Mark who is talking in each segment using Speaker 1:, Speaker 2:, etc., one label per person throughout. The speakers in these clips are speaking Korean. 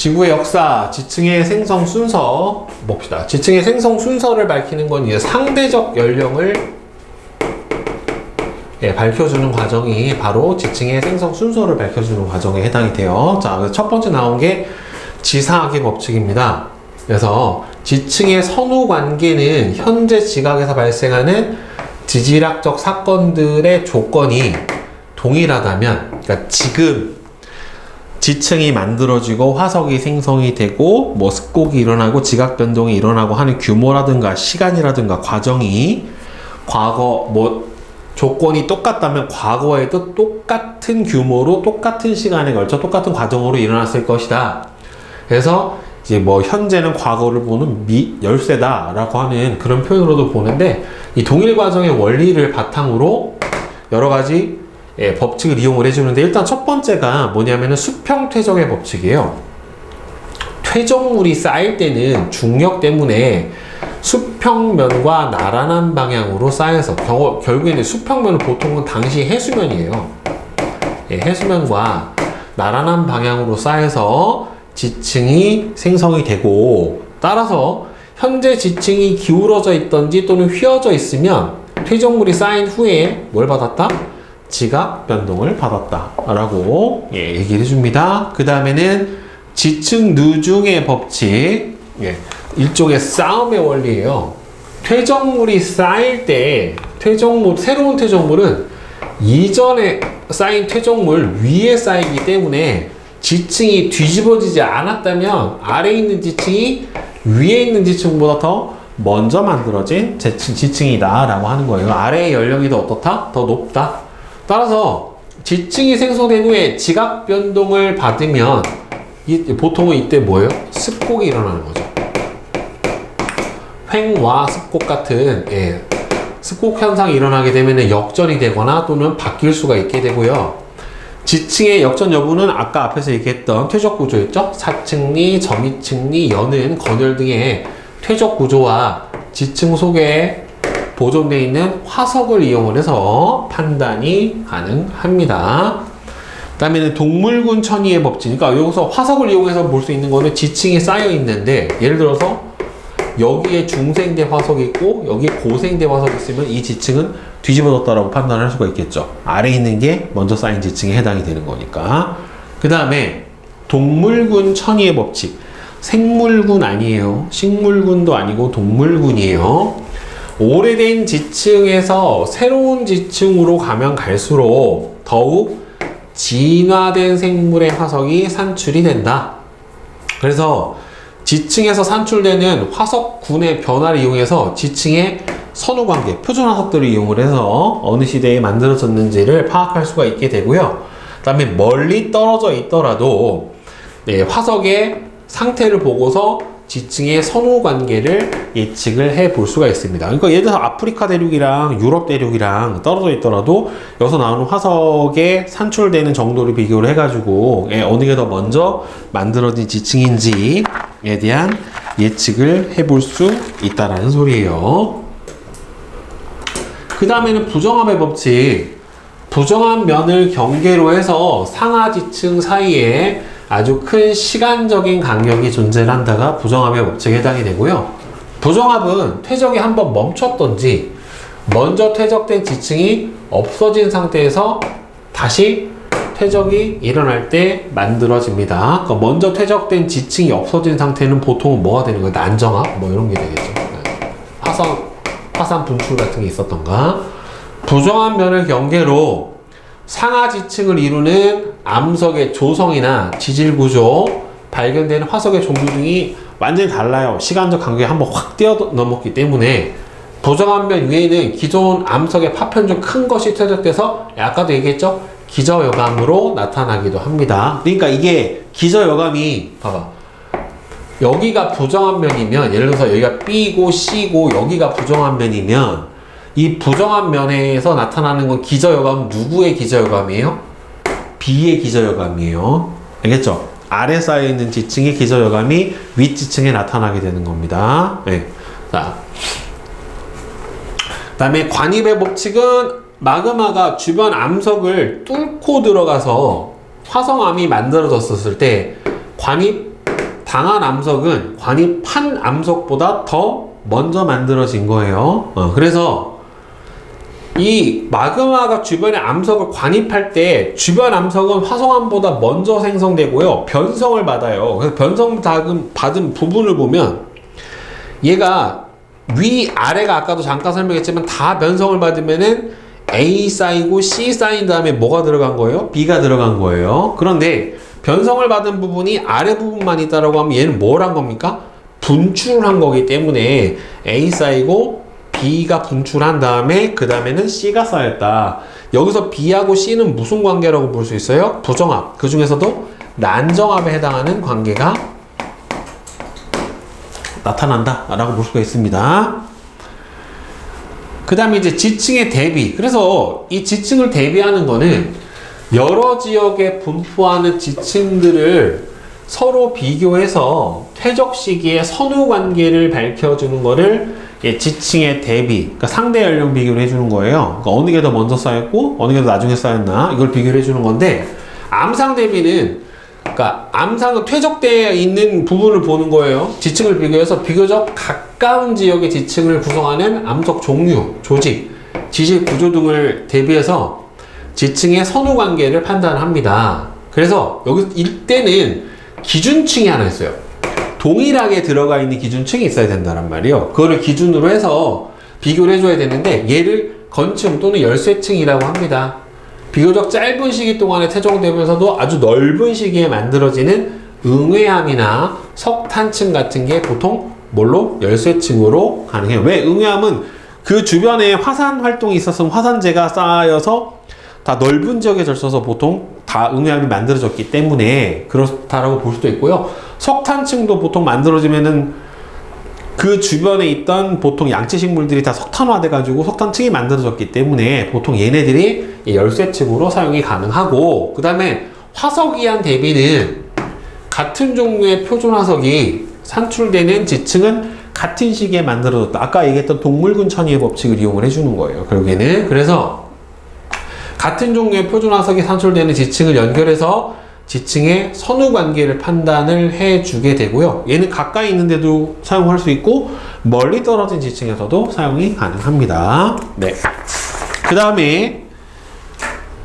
Speaker 1: 지구의 역사, 지층의 생성 순서 봅시다. 지층의 생성 순서를 밝히는 건 이제 상대적 연령을 밝혀주는 과정이 바로 지층의 생성 순서를 밝혀주는 과정에 해당이 돼요. 자, 첫 번째 나온 게 지사학의 법칙입니다. 그래서 지층의 선후 관계는 현재 지각에서 발생하는 지질학적 사건들의 조건이 동일하다면, 그러니까 지금 지층이 만들어지고 화석이 생성이 되고 뭐 습곡이 일어나고 지각 변동이 일어나고 하는 규모라든가 시간이라든가 과정이 과거 뭐 조건이 똑같다면 과거에도 똑같은 규모로 똑같은 시간에 걸쳐 똑같은 과정으로 일어났을 것이다. 그래서 이제 뭐 현재는 과거를 보는 열쇠다라고 하는 그런 표현으로도 보는데, 이 동일 과정의 원리를 바탕으로 여러 가지 법칙을 이용을 해주는데, 일단 첫 번째가 뭐냐면은 수평 퇴적의 법칙이에요. 퇴적물이 쌓일 때는 중력 때문에 수평면과 나란한 방향으로 쌓여서 결국에는 수평면은 보통은 당시 해수면이에요. 해수면과 나란한 방향으로 쌓여서 지층이 생성이 되고, 따라서 현재 지층이 기울어져 있던지 또는 휘어져 있으면 퇴적물이 쌓인 후에 뭘 받았다? 지각 변동을 받았다 라고 얘기를 해줍니다. 그 다음에는 지층 누중의 법칙, 일종의 싸움의 원리예요. 퇴적물이 쌓일 때 새로운 퇴적물은 이전에 쌓인 퇴적물 위에 쌓이기 때문에 지층이 뒤집어지지 않았다면 아래에 있는 지층이 위에 있는 지층보다 더 먼저 만들어진 지층이다 라고 하는 거예요. 아래의 연령이 더 어떻다? 더 높다. 따라서 지층이 생성된 후에 지각 변동을 받으면 보통은 이때 뭐예요? 습곡이 일어나는 거죠. 횡와 습곡 같은 습곡 현상이 일어나게 되면 역전이 되거나 또는 바뀔 수가 있게 되고요. 지층의 역전 여부는 아까 앞에서 얘기했던 퇴적 구조였죠. 사층리, 점이층리, 연은, 건열 등의 퇴적 구조와 지층 속에 보존되어 있는 화석을 이용을 해서 판단이 가능합니다. 그 다음에는 동물군 천이의 법칙. 그러니까 여기서 화석을 이용해서 볼 수 있는 거는 지층이 쌓여 있는데, 예를 들어서 여기에 중생대 화석이 있고 여기에 고생대 화석이 있으면 이 지층은 뒤집어졌다라고 판단할 수가 있겠죠. 아래에 있는 게 먼저 쌓인 지층에 해당이 되는 거니까. 그 다음에 동물군 천이의 법칙. 생물군 아니에요. 식물군도 아니고 동물군이에요. 오래된 지층에서 새로운 지층으로 가면 갈수록 더욱 진화된 생물의 화석이 산출이 된다. 그래서 지층에서 산출되는 화석군의 변화를 이용해서 지층의 선후관계, 표준화석들을 이용을 해서 어느 시대에 만들어졌는지를 파악할 수가 있게 되고요. 그 다음에 멀리 떨어져 있더라도 화석의 상태를 보고서 지층의 선후관계를 예측을 해 볼 수가 있습니다. 그러니까 예를 들어서 아프리카 대륙이랑 유럽 대륙이랑 떨어져 있더라도 여기서 나오는 화석에 산출되는 정도를 비교를 해가지고 어느 게 더 먼저 만들어진 지층인지에 대한 예측을 해 볼 수 있다라는 소리예요. 그 다음에는 부정합의 법칙. 부정한 면을 경계로 해서 상하 지층 사이에 아주 큰 시간적인 간격이 존재한다가 부정합의 법칙에 해당이 되고요. 부정합은 퇴적이 한번 멈췄던지 먼저 퇴적된 지층이 없어진 상태에서 다시 퇴적이 일어날 때 만들어집니다. 그러니까 먼저 퇴적된 지층이 없어진 상태는 보통은 뭐가 되는 거예요? 난정합? 뭐 이런 게 되겠죠. 화산 분출 같은 게 있었던가. 부정한 면을 경계로 상하 지층을 이루는 암석의 조성이나 지질 구조, 발견되는 화석의 종류 등이 완전히 달라요. 시간적 간격이 한번 확 뛰어넘었기 때문에 부정한 면 위에는 기존 암석의 파편 중 큰 것이 퇴적돼서 아까도 얘기했죠? 기저여감으로 나타나기도 합니다. 그러니까 이게 기저여감이 봐봐. 여기가 부정한 면이면, 예를 들어서 여기가 B고 C고 여기가 부정한 면이면 이 부정한 면에서 나타나는 건 기저여감은 누구의 기저여감이에요? B의 기저여감이에요. 알겠죠? 아래 쌓여있는 지층의 기저여감이 윗지층에 나타나게 되는 겁니다. 자, 그 다음에 관입의 법칙은 마그마가 주변 암석을 뚫고 들어가서 화성암이 만들어졌을 때 관입 당한 암석은 관입한 암석보다 더 먼저 만들어진 거예요. 그래서 이 마그마가 주변에 암석을 관입할 때 주변 암석은 화성암보다 먼저 생성되고요. 변성을 받아요. 그래서 변성 받은 부분을 보면 얘가 위, 아래가 아까도 잠깐 설명했지만 다 변성을 받으면은 A 쌓이고 C 쌓인 다음에 뭐가 들어간 거예요? B가 들어간 거예요. 그런데 변성을 받은 부분이 아래 부분만 있다라고 하면 얘는 뭘 한 겁니까? 분출을 한 거기 때문에 A 쌓이고 B가 분출한 다음에 그 다음에는 C가 쌓였다. 여기서 B하고 C는 무슨 관계라고 볼 수 있어요? 부정합. 그 중에서도 난정합에 해당하는 관계가 나타난다 라고 볼 수가 있습니다. 그 다음에 이제 지층의 대비. 그래서 이 지층을 대비하는 거는 여러 지역에 분포하는 지층들을 서로 비교해서 퇴적 시기의 선후 관계를 밝혀주는 거를 지층의 대비, 그러니까 상대 연령 비교를 해주는 거예요. 그러니까 어느 게 더 먼저 쌓였고 어느 게 더 나중에 쌓였나 이걸 비교를 해주는 건데, 암상 대비는 그러니까 암상은 퇴적되어 있는 부분을 보는 거예요. 지층을 비교해서 비교적 가까운 지역의 지층을 구성하는 암석 종류, 조직, 지질 구조 등을 대비해서 지층의 선후 관계를 판단합니다. 그래서 여기 이때는 기준층이 하나 있어요. 동일하게 들어가 있는 기준층이 있어야 된다는 말이에요. 그거를 기준으로 해서 비교를 해줘야 되는데 얘를 건층 또는 열쇠층이라고 합니다. 비교적 짧은 시기 동안에 태종되면서도 아주 넓은 시기에 만들어지는 응회암이나 석탄층 같은 게 보통 뭘로? 열쇠층으로 가능해요. 왜? 응회암은 그 주변에 화산 활동이 있었으면 화산재가 쌓여서 다 넓은 지역에 걸쳐서 보통 다 응회암이 만들어졌기 때문에 그렇다라고 볼 수도 있고요. 석탄층도 보통 만들어지면은 그 주변에 있던 보통 양치식물들이 다 석탄화돼 가지고 석탄층이 만들어졌기 때문에 보통 얘네들이 열쇠층으로 사용이 가능하고, 그 다음에 화석이한 대비는 같은 종류의 표준화석이 산출되는 지층은 같은 시기에 만들어졌다. 아까 얘기했던 동물군 천이의 법칙을 이용을 해주는 거예요, 결국에는. 그래서 같은 종류의 표준화석이 산출되는 지층을 연결해서 지층의 선후 관계를 판단을 해주게 되고요. 얘는 가까이 있는데도 사용할 수 있고 멀리 떨어진 지층에서도 사용이 가능합니다. 네. 그 다음에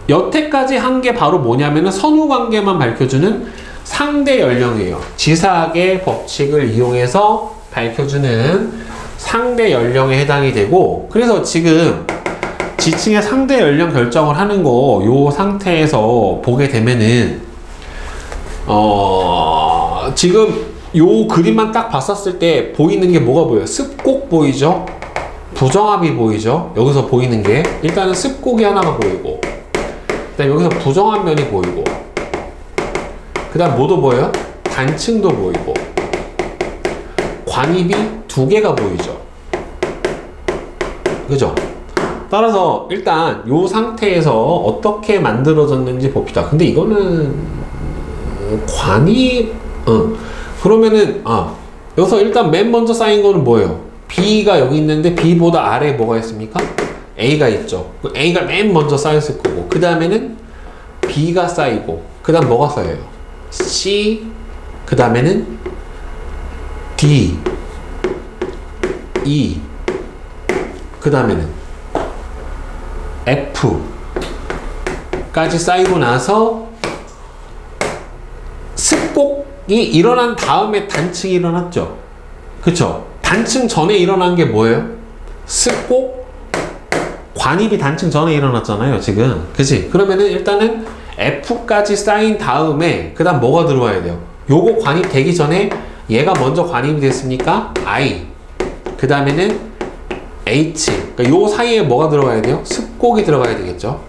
Speaker 1: 여태까지 한 게 바로 뭐냐면은 선후 관계만 밝혀주는 상대 연령이에요. 지사학의 법칙을 이용해서 밝혀주는 상대 연령에 해당이 되고, 그래서 지금 지층의 상대 연령 결정을 하는 거 요 상태에서 보게 되면은 지금 요 그림만 딱 봤었을 때 보이는 게 뭐가 보여요? 습곡 보이죠? 부정합이 보이죠? 여기서 보이는 게 일단은 습곡이 하나가 보이고, 그 다음 여기서 부정합 면이 보이고, 그 다음 뭐도 보여요? 단층도 보이고, 관입이 두 개가 보이죠? 그죠? 따라서 일단 요 상태에서 어떻게 만들어졌는지 봅시다. 근데 이거는 관입, 그러면은 여기서 일단 맨 먼저 쌓인 거는 뭐예요? B가 여기 있는데 B보다 아래에 뭐가 있습니까? A가 있죠. A가 맨 먼저 쌓였을 거고, 그 다음에는 B가 쌓이고, 그 다음 뭐가 쌓여요? C, 그 다음에는 D, E, 그 다음에는 F까지 쌓이고 나서 습곡이 일어난 다음에 단층이 일어났죠. 그쵸? 단층 전에 일어난 게 뭐예요? 습곡, 관입이 단층 전에 일어났잖아요, 지금. 그치? 그러면은 일단은 F까지 쌓인 다음에 그 다음 뭐가 들어와야 돼요? 요거 관입되기 전에 얘가 먼저 관입이 됐으니까 I, 그 다음에는 H, 그러니까 요 사이에 뭐가 들어가야 돼요? 습곡이 들어가야 되겠죠.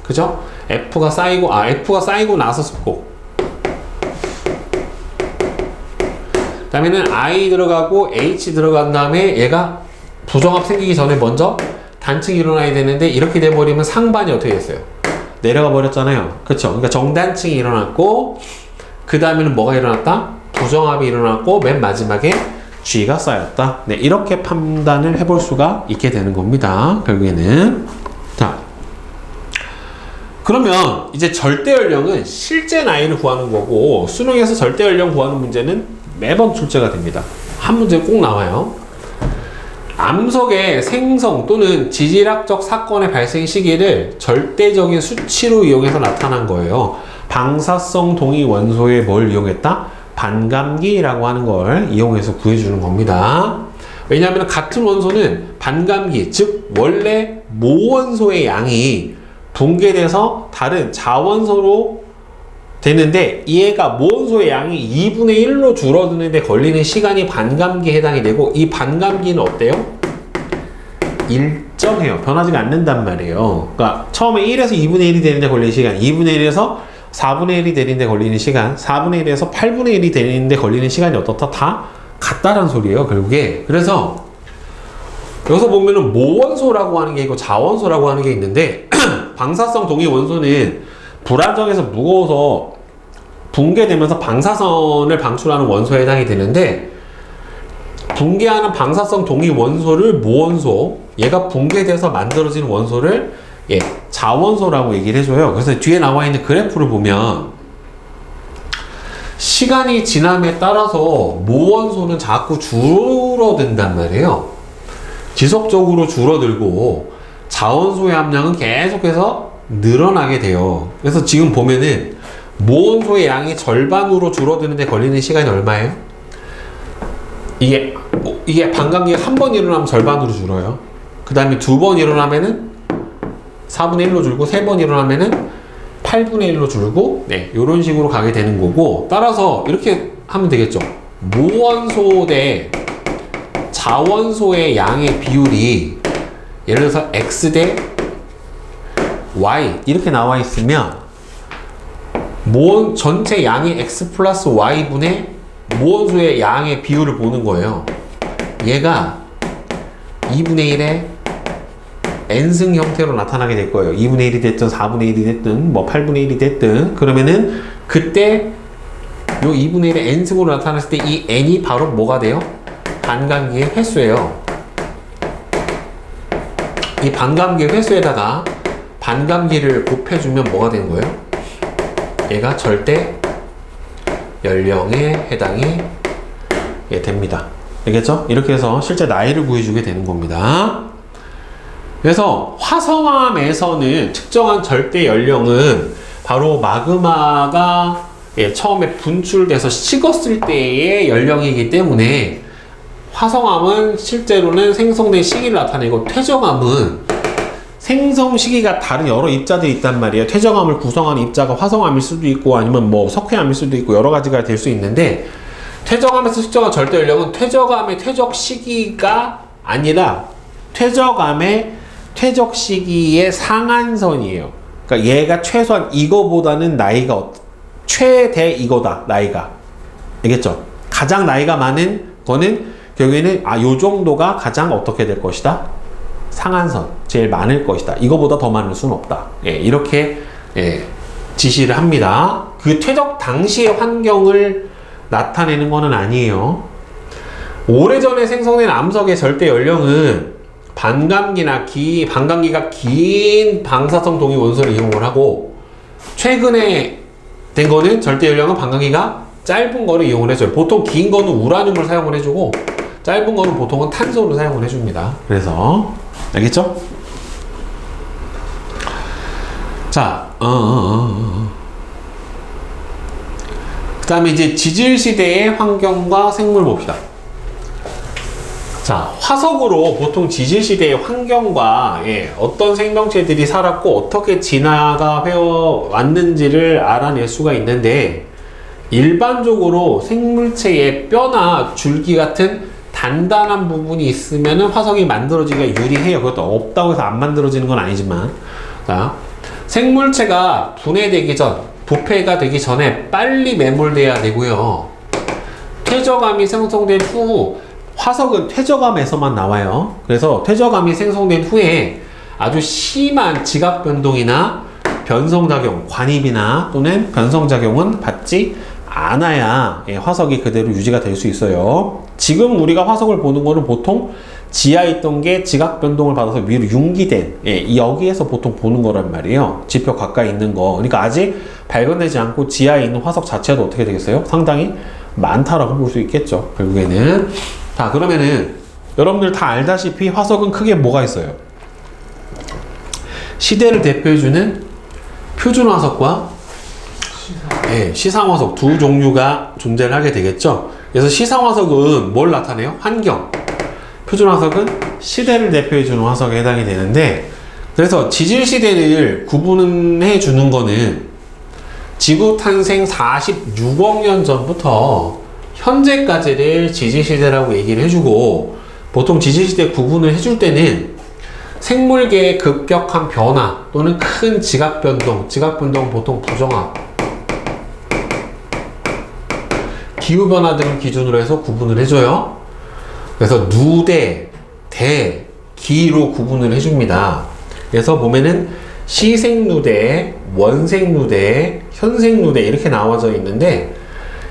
Speaker 1: 그죠? F가 쌓이고 나서 습곡. 그 다음에는 I 들어가고 H 들어간 다음에 얘가 부정합 생기기 전에 먼저 단층이 일어나야 되는데, 이렇게 돼버리면 상반이 어떻게 됐어요? 내려가 버렸잖아요. 그쵸? 그러니까 정단층이 일어났고, 그 다음에는 뭐가 일어났다? 부정합이 일어났고, 맨 마지막에 G가 쌓였다. 네, 이렇게 판단을 해볼 수가 있게 되는 겁니다, 결국에는. 자, 그러면 이제 절대 연령은 실제 나이를 구하는 거고, 수능에서 절대 연령 구하는 문제는 매번 출제가 됩니다. 한 문제 꼭 나와요. 암석의 생성 또는 지질학적 사건의 발생 시기를 절대적인 수치로 이용해서 나타난 거예요. 방사성 동위 원소에 뭘 이용했다? 반감기라고 하는 걸 이용해서 구해주는 겁니다. 왜냐하면 같은 원소는 반감기, 즉 원래 모원소의 양이 붕괴돼서 다른 자원소로 되는데, 얘가 모원소의 양이 2분의 1로 줄어드는데 걸리는 시간이 반감기에 해당이 되고, 이 반감기는 어때요? 일정해요. 변하지가 않는단 말이에요. 그러니까 처음에 1에서 2분의 1이 되는데 걸리는 시간, 2분의 1에서 4분의 1이 되는데 걸리는 시간, 4분의 1에서 8분의 1이 되는데 걸리는 시간이 어떻다? 다 같다란 소리예요, 결국에. 그래서 여기서 보면은 모원소라고 하는 게 있고 자원소라고 하는 게 있는데, 방사성 동위 원소는 불안정해서 무거워서 붕괴되면서 방사선을 방출하는 원소에 해당이 되는데, 붕괴하는 방사성 동위 원소를 모원소, 얘가 붕괴돼서 만들어진 원소를 자원소라고 얘기를 해줘요. 그래서 뒤에 나와 있는 그래프를 보면 시간이 지남에 따라서 모원소는 자꾸 줄어든단 말이에요. 지속적으로 줄어들고 자원소의 함량은 계속해서 늘어나게 돼요. 그래서 지금 보면은 모원소의 양이 절반으로 줄어드는데 걸리는 시간이 얼마예요? 이게 반감기가 한 번 일어나면 절반으로 줄어요. 그 다음에 두 번 일어나면은 4분의 1로 줄고, 세 번 일어나면은 8분의 1로 줄고, 이런 식으로 가게 되는 거고, 따라서 이렇게 하면 되겠죠. 모원소 대 자원소의 양의 비율이 예를 들어서 X 대 Y 이렇게 나와 있으면, 전체 양이 X 플러스 Y분의 모원소의 양의 비율을 보는 거예요. 얘가 2분의 1의 n승 형태로 나타나게 될 거예요. 2분의 1이 됐든 4분의 1이 됐든 뭐 8분의 1이 됐든, 그러면은 그때 요 2분의 1의 n승으로 나타났을 때 이 n이 바로 뭐가 돼요? 반감기의 횟수예요. 이 반감기의 횟수에다가 반감기를 곱해주면 뭐가 되는 거예요? 얘가 절대 연령에 해당이 됩니다. 알겠죠? 이렇게 해서 실제 나이를 구해주게 되는 겁니다. 그래서 화성암에서는 측정한 절대 연령은 바로 마그마가 처음에 분출돼서 식었을 때의 연령이기 때문에, 화성암은 실제로는 생성된 시기를 나타내고, 퇴적암은 생성 시기가 다른 여러 입자들이 있단 말이에요. 퇴적암을 구성하는 입자가 화성암일 수도 있고, 아니면 뭐 석회암일 수도 있고, 여러 가지가 될 수 있는데, 퇴적암에서 측정한 절대 연령은 퇴적암의 퇴적 시기가 아니라 퇴적암의 퇴적 시기의 상한선이에요. 그러니까 얘가 최소한 이거보다는 나이가 최대 이거다, 나이가. 알겠죠? 가장 나이가 많은 거는 결국에는 요 정도가 가장 어떻게 될 것이다? 상한선, 제일 많을 것이다. 이거보다 더 많을 수는 없다. 이렇게 지시를 합니다. 그 퇴적 당시의 환경을 나타내는 거는 아니에요. 오래전에 생성된 암석의 절대 연령은 반감기가 긴 방사성 동위 원소를 이용을 하고, 최근에 된 거는 절대 연령은 반감기가 짧은 거를 이용을 해줘요. 보통 긴 거는 우라늄을 사용을 해주고, 짧은 거는 보통은 탄소를 사용을 해줍니다. 그래서 알겠죠? 자, 그 다음에 이제 지질시대의 환경과 생물 봅시다. 자, 화석으로 보통 지질시대의 환경과 어떤 생명체들이 살았고 어떻게 진화가 되어왔는지를 알아낼 수가 있는데, 일반적으로 생물체의 뼈나 줄기 같은 단단한 부분이 있으면 화석이 만들어지기가 유리해요. 그것도 없다고 해서 안 만들어지는 건 아니지만. 자, 생물체가 분해되기 전, 부패가 되기 전에 빨리 매몰돼야 되고요. 퇴적암이 생성된 후, 화석은 퇴적암에서만 나와요. 그래서 퇴적암이 생성된 후에 아주 심한 지각 변동이나 변성작용, 관입이나 또는 변성작용은 받지 않아야 화석이 그대로 유지가 될 수 있어요. 지금 우리가 화석을 보는 거는 보통 지하에 있던 게 지각 변동을 받아서 위로 융기된 여기에서 보통 보는 거란 말이에요. 지표 가까이 있는 거. 그러니까 아직 발견되지 않고 지하에 있는 화석 자체도 어떻게 되겠어요? 상당히 많다라고 볼 수 있겠죠. 결국에는. 자, 그러면은 여러분들 다 알다시피 화석은 크게 뭐가 있어요? 시대를 대표해주는 표준 화석과 시상 화석 두 종류가 존재를 하게 되겠죠. 그래서 시상 화석은 뭘 나타내요? 환경. 표준 화석은 시대를 대표해주는 화석에 해당이 되는데, 그래서 지질 시대를 구분해 주는 거는 지구 탄생 46억 년 전부터 현재까지를 지질 시대라고 얘기를 해주고, 보통 지질 시대 구분을 해줄 때는 생물계의 급격한 변화 또는 큰 지각 변동, 지각 변동은 보통 부정화, 기후 변화 등을 기준으로 해서 구분을 해줘요. 그래서 누대, 대, 기로 구분을 해줍니다. 그래서 보면은 시생누대, 원생누대, 현생누대 이렇게 나와져 있는데,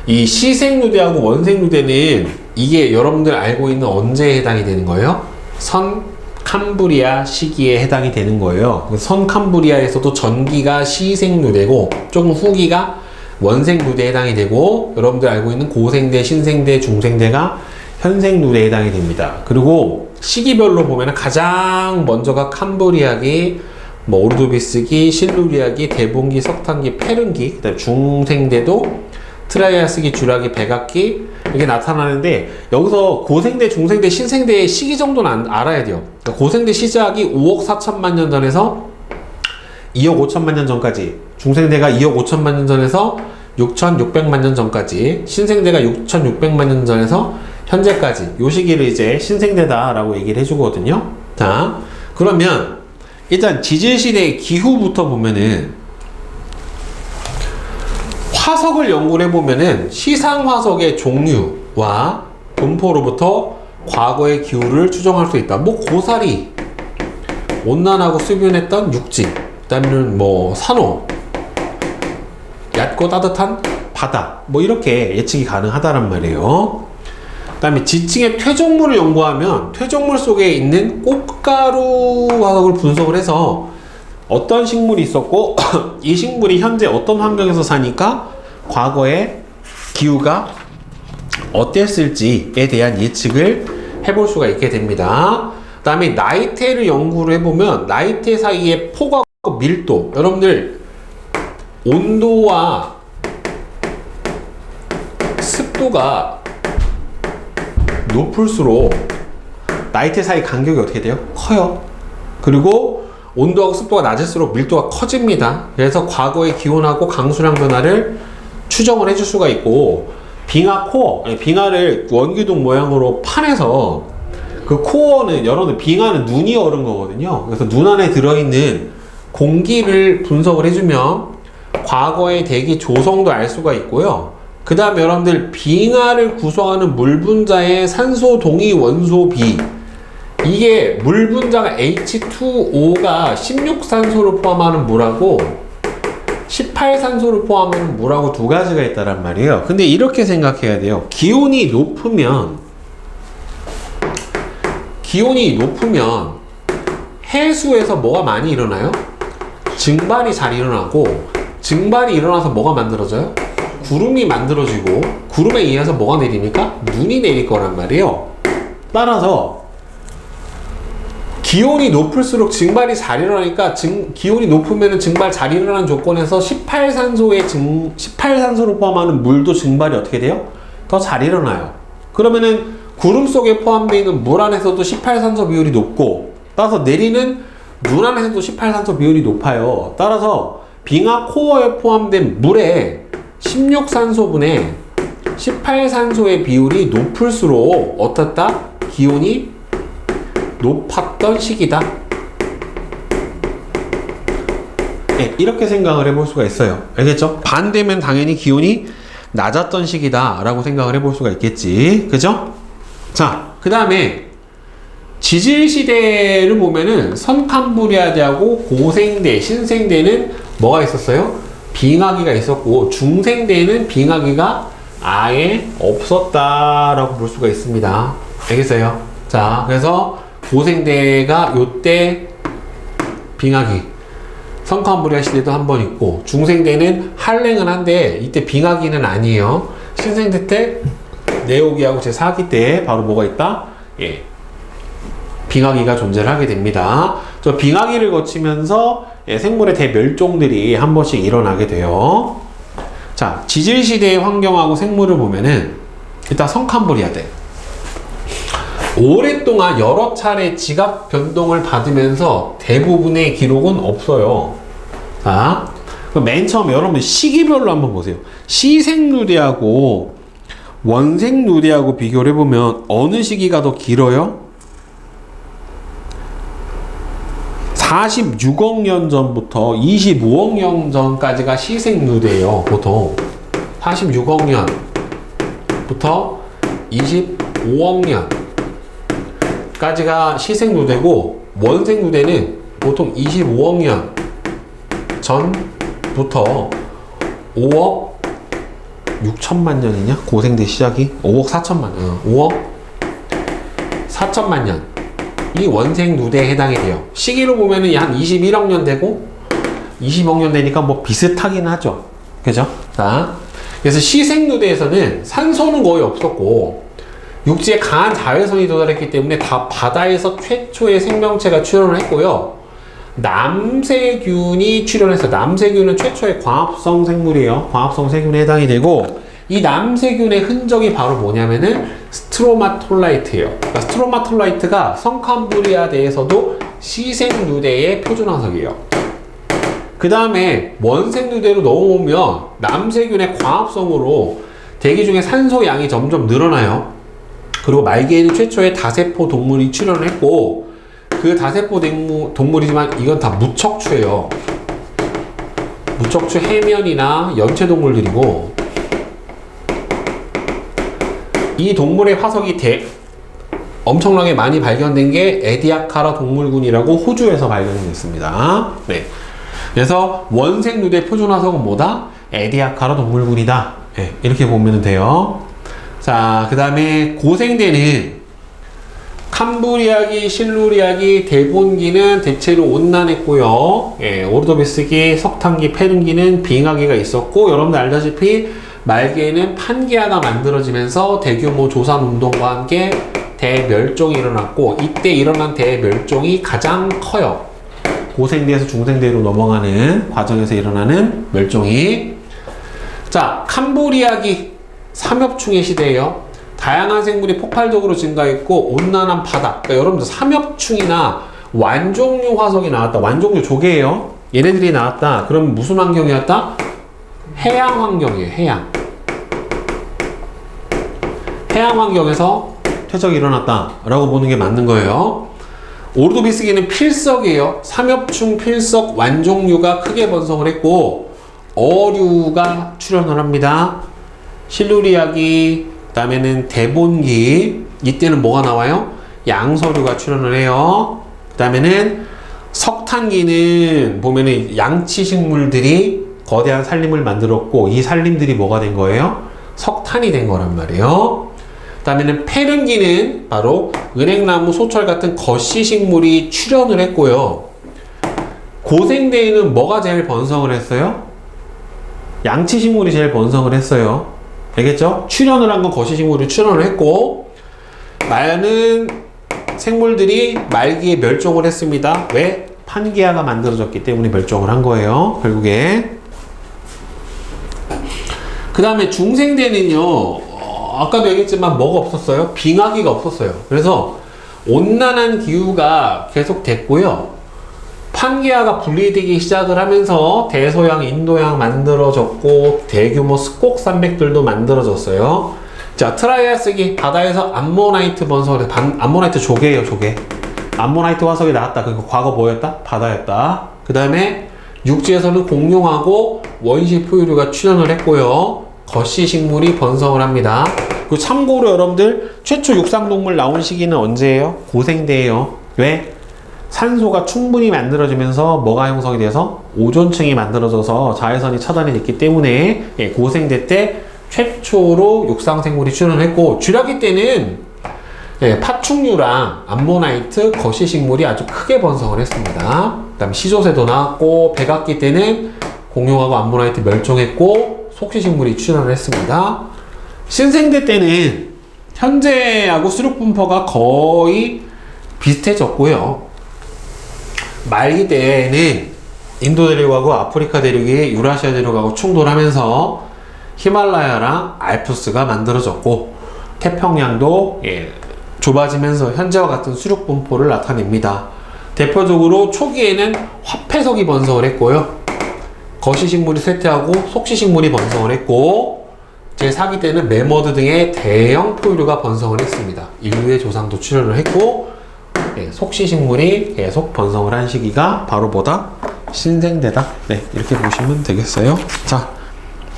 Speaker 1: 이 시생누대하고 원생누대는 이게 여러분들 알고 있는 언제에 해당이 되는 거예요? 선 캄브리아 시기에 해당이 되는 거예요. 선 캄브리아에서도 전기가 시생누대고 조금 후기가 원생누대에 해당이 되고, 여러분들 알고 있는 고생대, 신생대, 중생대가 현생누대에 해당이 됩니다. 그리고 시기별로 보면 가장 먼저가 캄브리아기, 뭐 오르도비스기, 실루리아기, 대봉기, 석탄기, 페른기, 그다음에 중생대도 트라이아스기, 주라기, 백악기 이게 나타나는데, 여기서 고생대, 중생대, 신생대의 시기 정도는 알아야 돼요. 그러니까 고생대 시작이 5억 4천만 년 전에서 2억 5천만 년 전까지, 중생대가 2억 5천만 년 전에서 6,600만 년 전까지, 신생대가 6,600만 년 전에서 현재까지, 요 시기를 이제 신생대다라고 얘기를 해주거든요. 자, 그러면 일단 지질시대의 기후부터 보면은, 화석을 연구를 해보면은 시상화석의 종류와 분포로부터 과거의 기후를 추정할 수 있다. 뭐 고사리, 온난하고 수변했던 육지, 그 다음에는 뭐 산호, 얕고 따뜻한 바다, 뭐 이렇게 예측이 가능하다란 말이에요. 그 다음에 지층의 퇴적물을 연구하면 퇴적물 속에 있는 꽃가루 화석을 분석을 해서 어떤 식물이 있었고 이 식물이 현재 어떤 환경에서 사니까 과거의 기후가 어땠을지에 대한 예측을 해볼 수가 있게 됩니다. 그 다음에 나이테를 연구를 해보면 나이테 사이의 폭과 밀도, 여러분들 온도와 습도가 높을수록 나이테 사이 간격이 어떻게 돼요? 커요. 그리고 온도하고 습도가 낮을수록 밀도가 커집니다. 그래서 과거의 기온하고 강수량 변화를 추정을 해줄 수가 있고, 빙하 코어, 빙하를 원기둥 모양으로 파내서 그 코어는, 여러분 빙하는 눈이 얼은 거거든요. 그래서 눈 안에 들어있는 공기를 분석을 해주면 과거의 대기 조성도 알 수가 있고요. 그 다음에 여러분들 빙하를 구성하는 물 분자의 산소 동위 원소 비, 이게 물 분자가 H2O가 16산소를 포함하는 물하고 18산소를 포함하는 물하고 두 가지가 있다란 말이에요. 근데 이렇게 생각해야 돼요. 기온이 높으면 해수에서 뭐가 많이 일어나요? 증발이 잘 일어나고, 증발이 일어나서 뭐가 만들어져요? 구름이 만들어지고, 구름에 의해서 뭐가 내립니까? 눈이 내릴 거란 말이에요. 따라서 기온이 높을수록 증발이 잘 일어나니까, 기온이 높으면 증발 잘 일어나는 조건에서 18산소를 포함하는 물도 증발이 어떻게 돼요? 더 잘 일어나요. 그러면은 구름 속에 포함되어 있는 물 안에서도 18산소 비율이 높고, 따라서 내리는 눈 안에서도 18산소 비율이 높아요. 따라서 빙하 코어에 포함된 물에 16산소분의 18산소의 비율이 높을수록 어떻다? 기온이 높았던 시기다. 네, 이렇게 생각을 해볼 수가 있어요. 알겠죠? 반대면 당연히 기온이 낮았던 시기다 라고 생각을 해볼 수가 있겠지. 그죠? 자, 그 다음에 지질시대를 보면은 선캄브리아대하고 고생대, 신생대는 뭐가 있었어요? 빙하기가 있었고 중생대에는 빙하기가 아예 없었다라고 볼 수가 있습니다. 알겠어요? 자, 그래서 고생대가 요때 빙하기 성카문부리아 시대도 한 번 있고 중생대는 한랭은 한데 이때 빙하기는 아니에요. 신생대 때 내오기하고 제4기 때 바로 뭐가 있다? 예, 빙하기가 존재를 하게 됩니다. 저 빙하기를 거치면서 예, 생물의 대멸종들이 한 번씩 일어나게 돼요. 자, 지질시대의 환경하고 생물을 보면은 일단 성캄브리아 때 오랫동안 여러 차례 지각 변동을 받으면서 대부분의 기록은 없어요. 자, 맨 처음 여러분들 시기별로 한번 보세요. 시생누대하고 원생누대하고 비교를 해보면 어느 시기가 더 길어요? 46억 년 전부터 25억 년 전까지가 시생누대예요. 보통 46억 년부터 25억 년까지가 시생누대고 원생누대는 보통 25억 년 전부터 5억 6천만 년이냐? 고생대 시작이 5억 4천만 년, 5억 4천만 년 이 원생 누대에 해당이 돼요. 시기로 보면은 한 21억 년 되고 20억 년 되니까 뭐 비슷하긴 하죠. 그죠? 자, 그래서 시생 누대에서는 산소는 거의 없었고 육지에 강한 자외선이 도달했기 때문에 다 바다에서 최초의 생명체가 출현을 했고요. 남세균이 출현해서 남세균은 최초의 광합성 생물이에요. 광합성 생물에 해당이 되고 이 남세균의 흔적이 바로 뭐냐면은 스트로마톨라이트예요. 그러니까 스트로마톨라이트가 성캄브리아대에서도 시생누대의 표준화석이에요. 그 다음에 원생누대로 넘어오면 남세균의 광합성으로 대기 중에 산소 양이 점점 늘어나요. 그리고 말기에는 최초의 다세포 동물이 출현을 했고 그 다세포 동물이지만 이건 다 무척추예요. 무척추 해면이나 연체 동물들이고 이 동물의 화석이 엄청나게 많이 발견된 게 에디아카라 동물군이라고 호주에서 발견이 됐습니다. 네. 그래서 원생누대 표준 화석은 뭐다? 에디아카라 동물군이다. 네. 이렇게 보면 돼요. 자, 그 다음에 고생대는 캄브리아기, 실루리아기, 데본기는 대체로 온난했고요. 예, 오르도비스기, 석탄기, 페룬기는 빙하기가 있었고 여러분들 알다시피 말기에는 판기아가 만들어지면서 대규모 조산운동과 함께 대멸종이 일어났고 이때 일어난 대멸종이 가장 커요. 고생대에서 중생대로 넘어가는 과정에서 일어나는 멸종이. 자, 캄브리아기 삼엽충의 시대예요. 다양한 생물이 폭발적으로 증가했고 온난한 바다. 그러니까 여러분들 삼엽충이나 완종류 화석이 나왔다. 완종류 조개예요. 얘네들이 나왔다. 그럼 무슨 환경이었다? 해양 환경이에요. 해양 환경에서 퇴적이 일어났다 라고 보는 게 맞는 거예요. 오르도비스기는 필석이에요. 삼엽충, 필석, 완종류가 크게 번성을 했고 어류가 출현을 합니다. 실루리아기, 그 다음에는 데본기, 이때는 뭐가 나와요? 양서류가 출현을 해요. 그 다음에는 석탄기는 보면은 양치식물들이 거대한 산림을 만들었고 이 산림들이 뭐가 된 거예요? 석탄이 된 거란 말이에요. 그 다음에는 페른기는 바로 은행나무, 소철 같은 거시식물이 출현을 했고요. 고생대에는 뭐가 제일 번성을 했어요? 양치식물이 제일 번성을 했어요. 알겠죠? 출현을 한 건 거시식물이 출현을 했고 많은 생물들이 말기에 멸종을 했습니다. 왜? 판기아가 만들어졌기 때문에 멸종을 한 거예요. 결국에. 그 다음에 중생대는요. 아까도 얘기했지만 뭐가 없었어요? 빙하기가 없었어요. 그래서 온난한 기후가 계속 됐고요. 판기아가 분리되기 시작을 하면서 대서양, 인도양 만들어졌고 대규모 습곡 산맥들도 만들어졌어요. 자, 트라이아스기 바다에서 암모나이트 번성을 암모나이트 조개예요, 조개. 암모나이트 화석이 나왔다. 그리고 과거 뭐였다? 바다였다. 그 다음에 육지에서는 공룡하고 원시 포유류가 출현을 했고요. 거시식물이 번성을 합니다. 그리고 참고로 여러분들 최초 육상동물 나온 시기는 언제예요? 고생대예요. 왜? 산소가 충분히 만들어지면서 뭐가 형성이 돼서 오존층이 만들어져서 자외선이 차단이 됐기 때문에 예, 고생대 때 최초로 육상생물이 출현했고, 쥐라기 때는 예, 파충류랑 암모나이트, 거시식물이 아주 크게 번성을 했습니다. 그 다음 시조새도 나왔고, 백악기 때는 공룡하고 암모나이트 멸종했고, 속시식물이 출현을 했습니다. 신생대 때는 현재하고 수륙 분포가 거의 비슷해졌고요. 말기 때에는 인도 대륙하고 아프리카 대륙이 유라시아 대륙하고 충돌하면서 히말라야랑 알프스가 만들어졌고, 태평양도 예, 좁아지면서 현재와 같은 수륙 분포를 나타냅니다. 대표적으로 초기에는 화폐석이 번성을 했고요. 거시식물이 쇠퇴하고 속시식물이 번성을 했고, 제4기 때는 매머드 등의 대형 포유류가 번성을 했습니다. 인류의 조상도 출현을 했고, 예, 속시식물이 계속 번성을 한 시기가 바로 뭐다? 신생대다. 네, 이렇게 보시면 되겠어요. 자,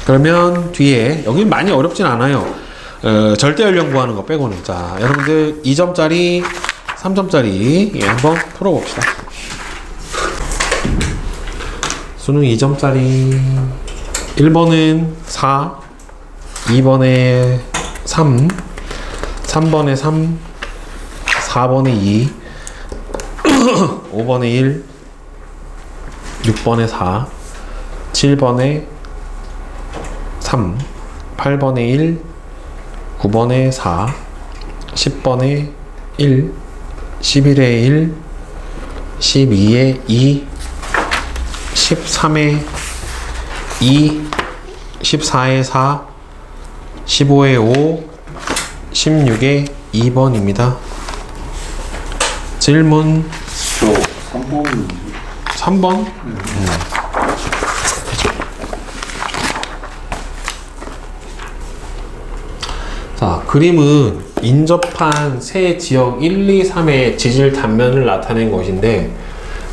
Speaker 1: 그러면 뒤에 여긴 많이 어렵진 않아요. 절대 연령 구하는 거 빼고는. 자, 여러분들 2점짜리, 3점짜리 예, 한번 풀어봅시다. 수능 2점짜리 1번은 4, 2번에 3, 3번에 3, 4번에 2, 5번에 1, 6번에 4, 7번에 3, 8번에 1, 9번에 4, 10번에 1, 11에 1, 12에 2, 13에 2, 14에 4, 15에 5, 16에 2번입니다. 질문.
Speaker 2: 저 3번.
Speaker 1: 3번? 자, 그림은 인접한 세 지역 1, 2, 3의 지질 단면을 나타낸 것인데,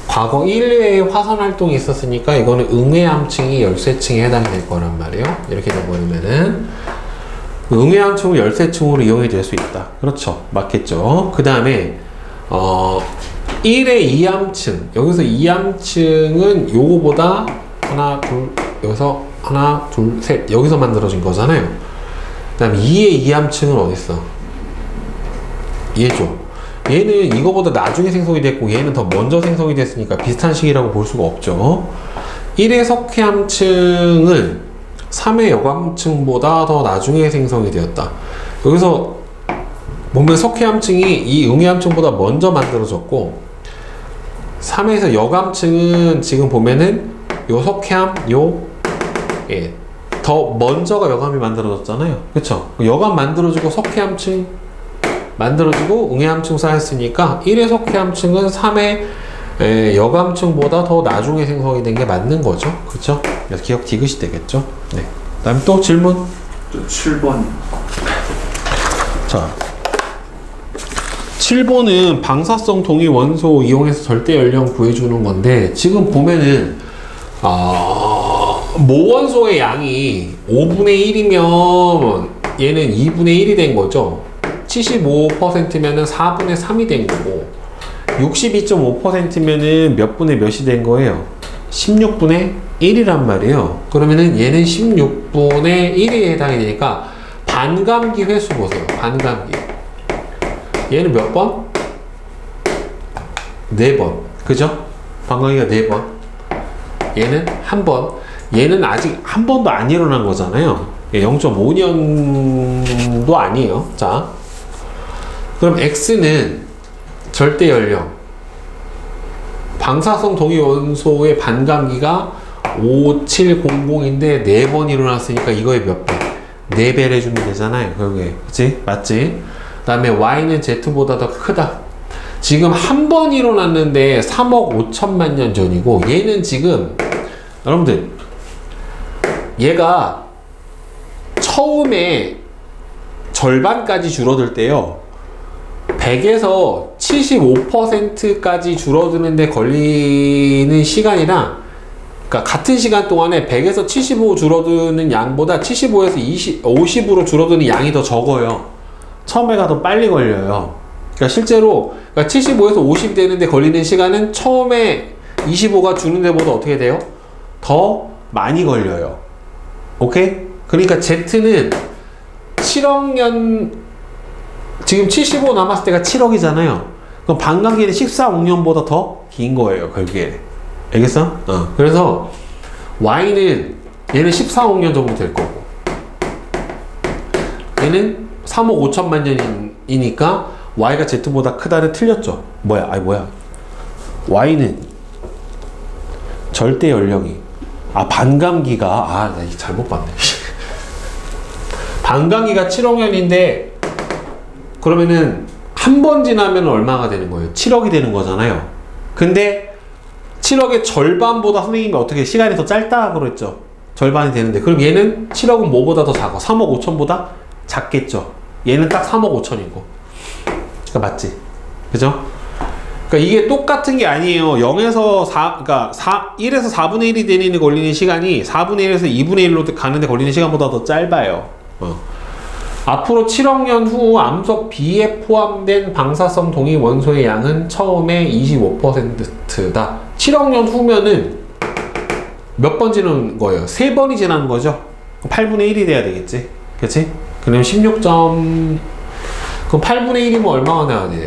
Speaker 1: 과거 1회의 화산 활동이 있었으니까 이거는 응해암층이 열쇠층에 해당이 될 거란 말이에요. 이렇게 돼버리면은 응해암층을 열쇠층으로 이용이 될 수 있다. 그렇죠, 맞겠죠. 그 다음에 1의 이암층, 여기서 이암층은 요거보다 하나 둘, 여기서 하나 둘 셋, 여기서 만들어진 거잖아요. 그 다음에 2의 이암층은 어딨어? 얘죠. 얘는 이거보다 나중에 생성이 됐고 얘는 더 먼저 생성이 됐으니까 비슷한 시기라고 볼 수가 없죠. 1의 석회암층은 3의 역암층보다 더 나중에 생성이 되었다. 여기서 보면 석회암층이 이 응해암층보다 먼저 만들어졌고, 3에서 역암층은 지금 보면은 요 석회암, 예, 더 먼저가 역암이 만들어졌잖아요. 그쵸? 역암 만들어지고 석회암층 만들어지고 응해암층 쌓였으니까 1의 석회암층은 3의 역암층보다 더 나중에 생성이 된 게 맞는 거죠. 그쵸? 그래서 기억 디귿이 되겠죠. 네. 그 다음 또 질문.
Speaker 2: 7번.
Speaker 1: 자, 7번은 방사성 동위 원소 이용해서 절대 연령 구해주는 건데, 지금 보면은 모원소의 양이 5분의 1이면 얘는 2분의 1이 된 거죠. 75%면은 4분의 3이 된 거고, 62.5%면은 몇 분의 몇이 된 거예요? 16분의 1이란 말이에요. 그러면은 얘는 16분의 1에 해당이 되니까 반감기 횟수 보세요. 반감기. 얘는 몇 번? 4번. 그죠? 반감기가 4번. 얘는 1번. 얘는 아직 한 번도 안 일어난 거잖아요. 0.5년도 아니에요. 자, 그럼 X는 절대 연령, 방사성 동위 원소의 반감기가 5700인데 4번 일어났으니까 이거의 몇 배? 4배를 해주면 되잖아요. 그게 그치? 맞지? 그 다음에 Y는 Z보다 더 크다. 지금 한 번 일어났는데 3억 5천만 년 전이고, 얘는 지금 여러분들 얘가 처음에 절반까지 줄어들 때요, 100에서 75%까지 줄어드는데 걸리는 시간이랑, 그러니까 같은 시간 동안에 100에서 75 줄어드는 양보다 75에서 50으로 줄어드는 양이 더 적어요. 처음에가 더 빨리 걸려요. 그러니까 실제로 75에서 50 되는데 걸리는 시간은 처음에 25가 주는 데보다 어떻게 돼요? 더 많이 걸려요. 오케이? 그러니까 Z는 7억 년, 지금 75 남았을 때가 7억이잖아요. 그럼 반감기는 14억 년보다 더 긴 거예요, 결국에. 알겠어? 그래서 Y는 얘는 14억 년 정도 될 거고, 얘는 3억 5천만 년이니까 Y가 Z보다 크다는 틀렸죠. 뭐야? Y는 절대 연령이 반감기가 나 이거 잘못 봤네. 반감기가 7억 년인데 그러면은 한 번 지나면 얼마가 되는 거예요? 7억이 되는 거잖아요. 근데 7억의 절반보다 선생님이 어떻게 시간이 더 짧다고 그랬죠? 절반이 되는데 그럼 얘는 7억은 뭐보다 더 작아? 3억 5천보다 작겠죠. 얘는 딱 3억 5천이고. 그러니까 맞지? 그죠? 그러니까 이게 똑같은 게 아니에요. 0에서 4, 그러니까 1에서 4분의 1이 되는 걸리는 시간이 4분의 1에서 2분의 1로 가는데 걸리는 시간보다 더 짧아요. 앞으로 7억 년 후 암석 B에 포함된 방사성 동위 원소의 양은 처음에 25%다. 7억 년 후면은 몇 번 지나는 거예요? 3번이 지나는 거죠? 8분의 1이 돼야 되겠지? 그치? 그럼 16점, 그럼 8분의 1이면 얼마가 나와야 돼요?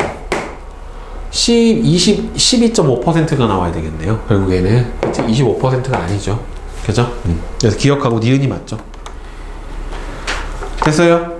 Speaker 1: 12.5%가 나와야 되겠네요. 결국에는. 그치? 25%가 아니죠. 그죠? 그래서 기억하고 니은이 맞죠? 됐어요?